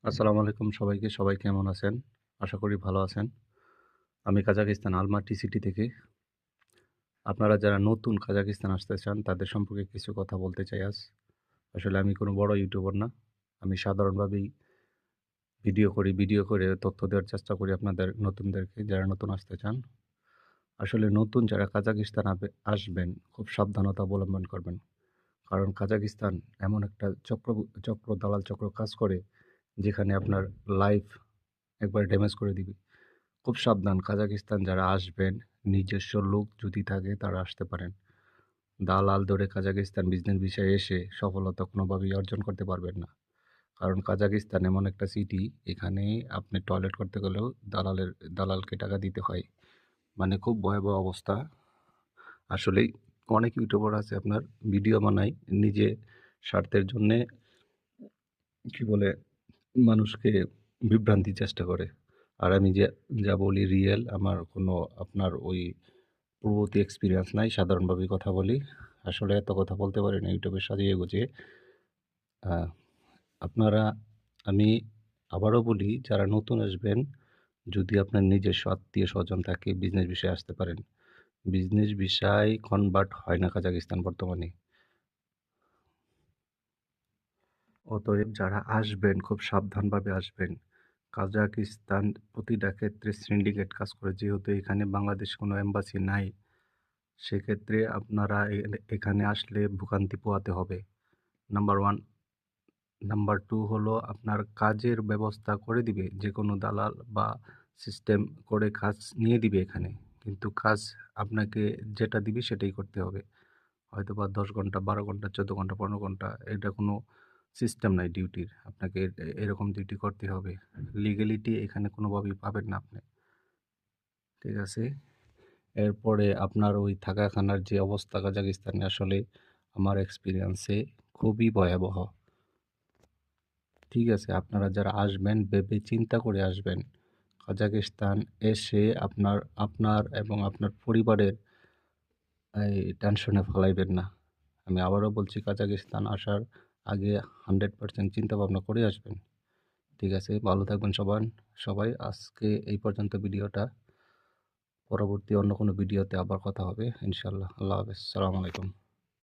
আসসালামু আলাইকুম সবাইকে। সবাই কেমন আছেন? আশা করি ভালো আছেন। আমি কাজাকিস্তান আলমাটি সিটি থেকে। আপনারা যারা নতুন কাজাকিস্তান আসতে চান তাদের সম্পর্কে কিছু কথা বলতে চাই আজ। আসলে আমি কোনো বড় ইউটিউবার না। আমি সাধারণভাবেই ভিডিও করি। ভিডিও করে তথ্য দেওয়ার চেষ্টা করি আপনাদের নতুনদেরকে যারা নতুন আসতে চান। আসলে নতুন যারা কাজাকিস্তান আসবেন খুব সাবধানতা অবলম্বন করবেন। কারণ কাজাকিস্তান এমন একটা দালাল চক্র কাজ করে যেখানে আপনার লাইফ একবারে ড্যামেজ করে দিবে। খুব সাবধান কাজাকিস্তান যারা আসবেন, নিজস্ব লোক যদি থাকে তারা আসতে পারেন। দালাল ধরে কাজাকিস্তান বিজনেস ভিসায় এসে সফলতা কোনোভাবেই অর্জন করতে পারবেন না। কারণ কাজাকিস্তান এমন একটা সিটি, এখানে আপনি টয়লেট করতে গেলেও দালালকে টাকা দিতে হয়। মানে খুব ভয়াবহ অবস্থা। আসলেই অনেক ইউটিউবার আছে আপনার ভিডিও বানায় নিজে স্বার্থের জন্যে, কি বলে, মানুষকে বিভ্রান্তির চেষ্টা করে। আর আমি যা বলি রিয়েল, আমার কোনো আপনার ওই পূর্ববর্তী এক্সপিরিয়েন্স নাই, সাধারণভাবেই কথা বলি। আসলে এত কথা বলতে পারি না ইউটিউবে সাজিয়ে গুছিয়ে। আহ, আপনারা, আমি আবারও বলি, যারা নতুন আসবেন, যদি আপনার নিজস্ব আত্মীয় স্বজন থাকে বিজনেস বিষয়ে আসতে পারেন। বিজনেস ভিসায় কনভার্ট হয় না কাজাকিস্তান বর্তমানে। অতএব যারা আসবেন খুব সাবধানভাবে আসবেন। কাজাকিস্তান প্রতিটা ক্ষেত্রে সিন্ডিকেট কাজ করে, যেহেতু এখানে বাংলাদেশ কোনো এম্বাসি নাই। সেক্ষেত্রে আপনারা এখানে আসলে ভোগান্তি পোহাতে হবে। Number one. নাম্বার টু হলো, আপনার কাজের ব্যবস্থা করে দিবে যে কোনো দালাল বা সিস্টেম করে কাজ নিয়ে দিবে এখানে। কিন্তু কাজ আপনাকে যেটা দিবে সেটাই করতে হবে। হয়তো বা 10 ঘন্টা, 12 ঘন্টা, 14 ঘন্টা, 15 ঘন্টা, এটা কোনো সিস্টেম নাই ডিউটির। আপনাকে এরকম ডিউটি করতে হবে। লিগ্যালিটি এখানে কোনোভাবেই পাবেন না আপনি। ঠিক আছে? এরপরে আপনার ওই থাকা খানার যে অবস্থা কাজাকিস্তানে, আসলে আমার এক্সপিরিয়েন্সে খুবই ভয়াবহ। ঠিক আছে? আপনারা যারা আসবেন ভেবে চিন্তা করে আসবেন। কাজাকিস্তান এসে আপনার আপনার এবং আপনার পরিবারের এই টেনশনে ফেলাইবেন না। আমি আবারও বলছি, কাজাকিস্তান আসার আগে 100% চিন্তা ভাবনা করে আসবেন। ঠিক আছে? ভালো থাকবেন সবাই। আজকে এই পর্যন্ত ভিডিওটা। পরবর্তী অন্য কোনো ভিডিওতে আবার কথা হবে ইনশাআল্লাহ। আল্লাহ হাফেজ। সালামু আলাইকুম।